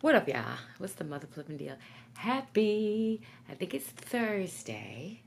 What up, y'all? What's the mother flipping deal? Happy, I think it's Thursday.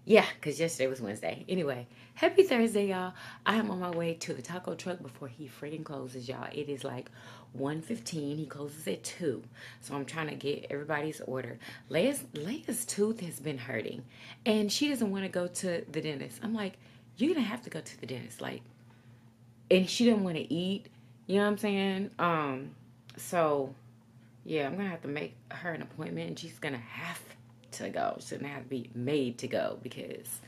Yeah, because yesterday was Wednesday. Anyway, happy Thursday, y'all. I am on my way to the taco truck before he freaking closes, y'all. It is like 1:15. He closes at 2. So I'm trying to get everybody's order. Leia's tooth has been hurting, and she doesn't want to go to the dentist. I'm like, you're going to have to go to the dentist. Like, and she didn't want to eat. You know what I'm saying? So, yeah, I'm going to have to make her an appointment, and she's going to have to go. She's going to have to be made to go because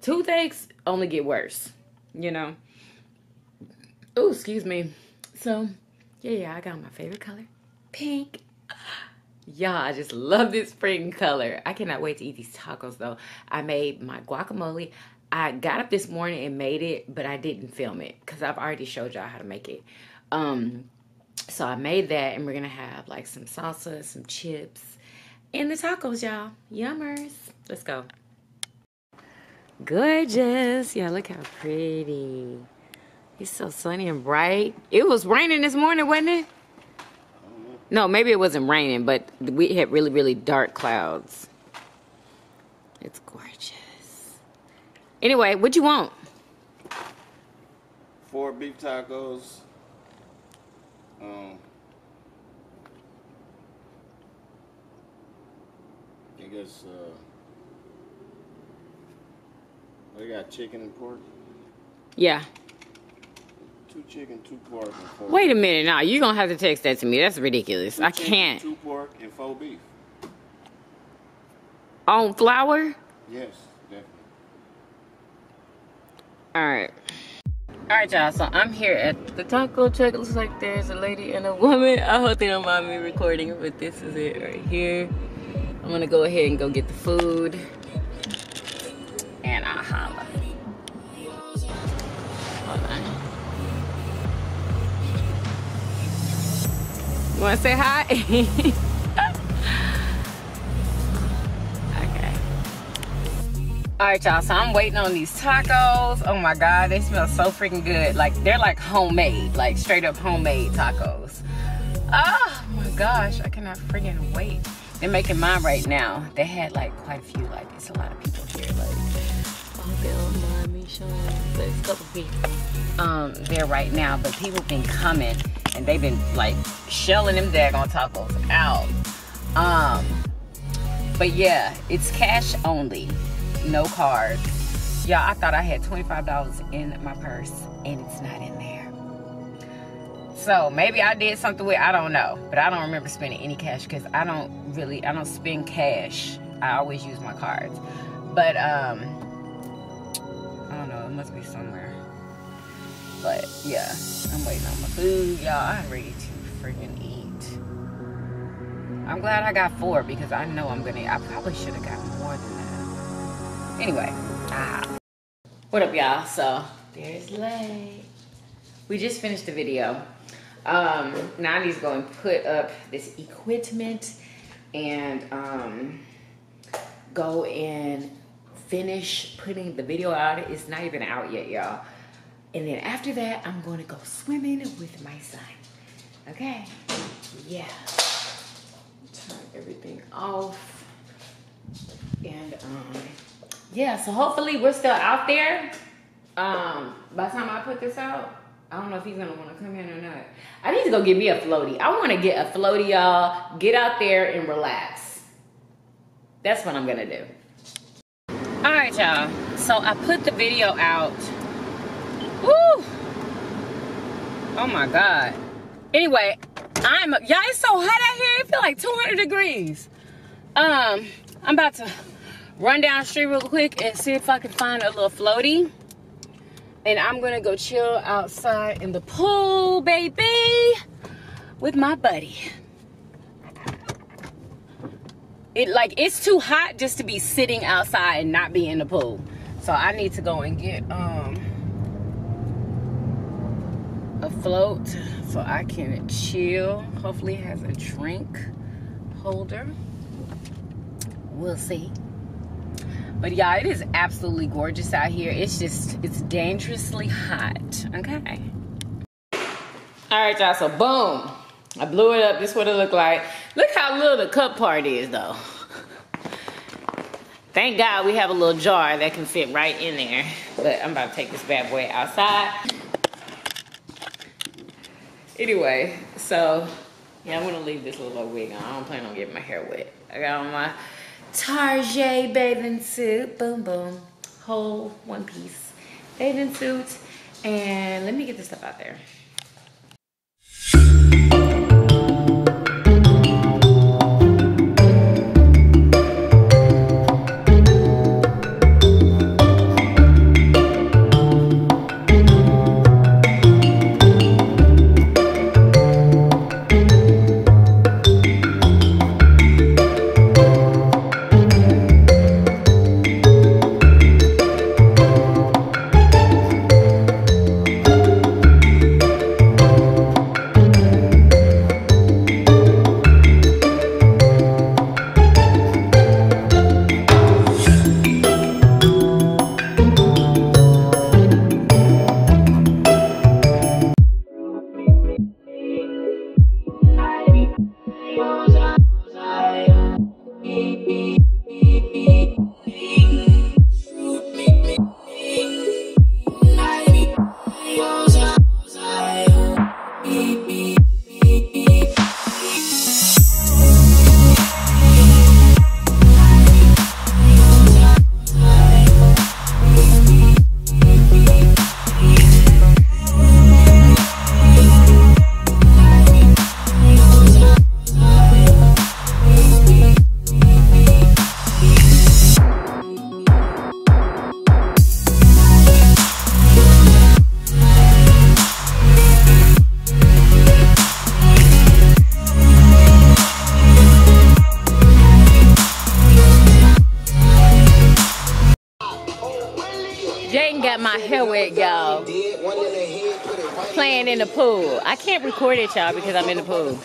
toothaches only get worse, you know? Oh, excuse me. So, yeah, I got my favorite color, pink. Y'all, I just love this freaking color. I cannot wait to eat these tacos, though. I made my guacamole. I got up this morning and made it, but I didn't film it because I've already showed y'all how to make it. So I made that, and we're going to have, like, some salsa, some chips, and the tacos, y'all. Yummers. Let's go. Gorgeous. Yeah, look how pretty. It's so sunny and bright. It was raining this morning, wasn't it? No, maybe it wasn't raining, but we had really, really dark clouds. It's gorgeous. Anyway, what you want? 4 beef tacos. I guess, they got chicken and pork? Yeah. 2 chicken, 2 pork, and 4 Wait a minute, now you're gonna have to text that to me. That's ridiculous. 2 I chicken, can't. 2 pork, and 4 beef. On flour? Yes, definitely. Alright, y'all, so I'm here at the taco truck. It looks like there's a lady and a woman. I hope they don't mind me recording, but this is it right here. I'm gonna go ahead and go get the food, and I'll holla. Hold on. You wanna say hi? Okay. Alright, y'all, so I'm waiting on these tacos. Oh my god, they smell so freaking good. Like, they're like homemade, like straight up homemade tacos. Oh my gosh, I cannot freaking wait. They're making mine right now. They had like quite a few, like it's a lot of people here. Like, oh, they don't mind me showing, but it's a couple people there right now. But people been coming and they've been like shelling them daggone tacos out. But yeah, it's cash only, no card. Y'all, I thought I had $25 in my purse and it's not in there. So maybe I did something with, I don't know, but I don't remember spending any cash because I don't spend cash. I always use my cards. But I don't know, it must be somewhere. But yeah, I'm waiting on my food, y'all. I'm ready to freaking eat. I'm glad I got 4 because I know I probably should have got more than that. Anyway, what up, y'all? So there's Lay. We just finished the video. Now I need to go and put up this equipment and go and finish putting the video out. It's not even out yet, y'all. And then after that, I'm going to go swimming with my son. Okay? Yeah. Turn everything off. And yeah, so hopefully we're still out there by the time I put this out. I don't know if he's gonna want to come in or not. I need to go get me a floaty. I want to get a floaty, y'all. Get out there and relax. That's what I'm gonna do. All right, y'all. So I put the video out. Woo! Oh my God. Anyway, y'all, it's so hot out here. It feel like 200 degrees. I'm about to run down the street real quick and see if I can find a little floaty. And I'm gonna go chill outside in the pool, baby, with my buddy. It's too hot just to be sitting outside and not be in the pool. So I need to go and get a float so I can chill. Hopefully it has a drink holder. We'll see. But y'all, it is absolutely gorgeous out here. It's dangerously hot, okay? All right, y'all, so boom. I blew it up. This is what it looked like. Look how little the cup part is, though. Thank God we have a little jar that can fit right in there. But I'm about to take this bad boy outside. Anyway, so yeah, I'm gonna leave this little wig on. I don't plan on getting my hair wet. I got on my Target bathing suit. Boom, boom. Whole one piece bathing suit. And let me get this stuff out there. Got my hair wet, y'all. Playing in the pool. I can't record it, y'all, because I'm in the pool.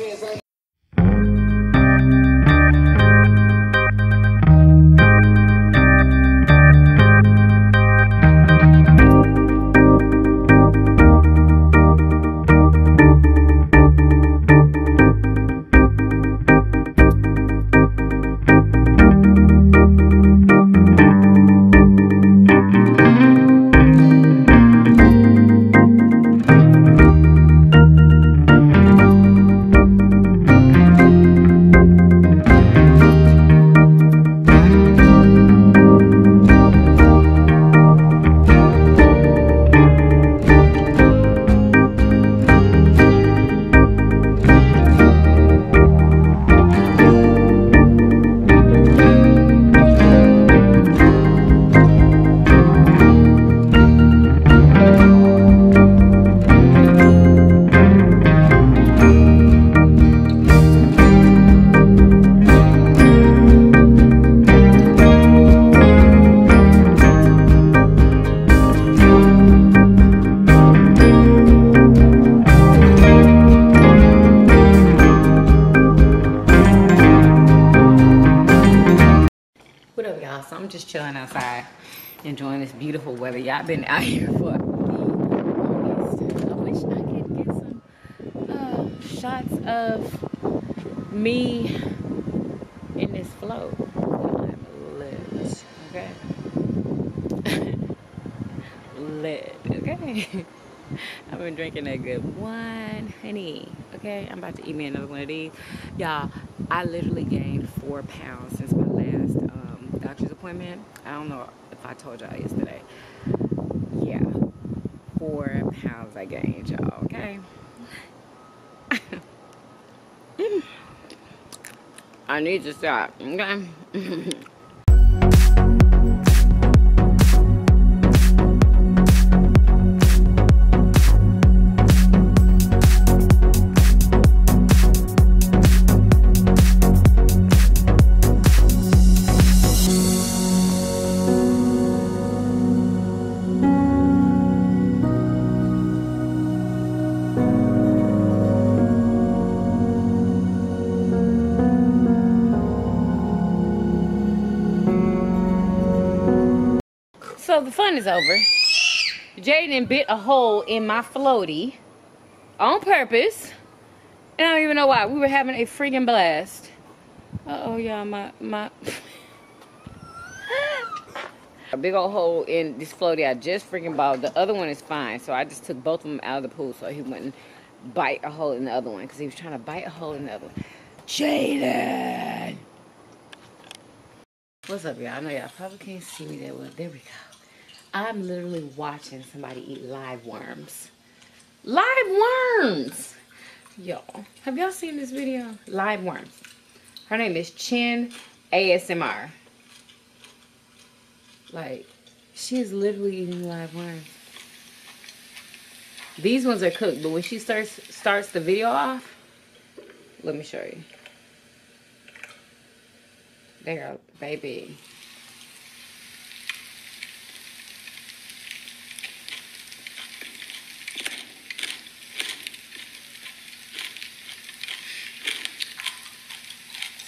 So I'm just chilling outside, enjoying this beautiful weather. Y'all been out here for I wish I could get some shots of me in this float. I'm lit, okay? Lit, okay? I've been drinking that good wine, honey, okay? I'm about to eat me another one of these. Y'all, I literally gained 4 pounds since my last doctor's appointment. I don't know if I told y'all yesterday. Yeah, 4 pounds I gained, y'all, okay? I need to stop, okay? So the fun is over. Jaden bit a hole in my floaty on purpose And I don't even know why. We were having a freaking blast. Uh-oh, y'all, my a big old hole in this floaty I just freaking bought. The other one is fine, so I just took both of them out of the pool so he wouldn't bite a hole in the other one, because he was trying to bite a hole in the other one. Jaden! What's up, y'all? I know y'all probably can't see me that well. There we go. I'm literally watching somebody eat live worms. Live worms! Y'all, have y'all seen this video? Live worms. Her name is Chin ASMR. Like, she's literally eating live worms. These ones are cooked, but when she starts the video off, let me show you. There, baby.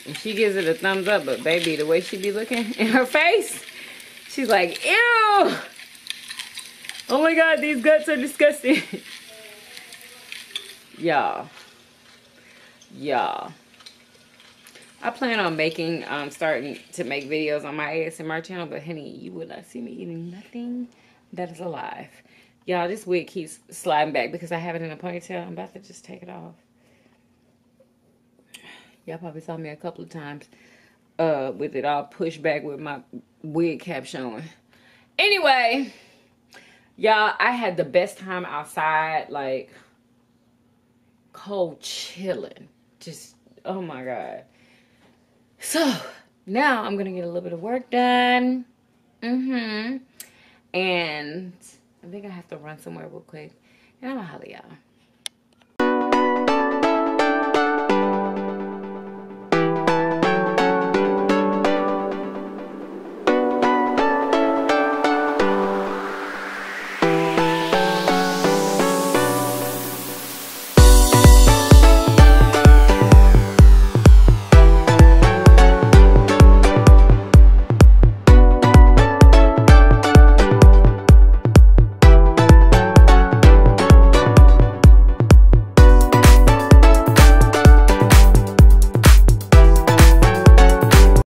And she gives it a thumbs up, but baby, the way she be looking in her face, she's like, ew! Oh my God, these guts are disgusting. Y'all. I plan on starting to make videos on my ASMR channel, but honey, you will not see me eating nothing that is alive. Y'all, this wig keeps sliding back because I have it in a ponytail. I'm about to just take it off. Y'all probably saw me a couple of times with it all pushed back with my wig cap showing. Anyway, y'all, I had the best time outside, like cold chilling. Just, oh my God. So, now I'm going to get a little bit of work done. And I think I have to run somewhere real quick. And I'm going to holler y'all.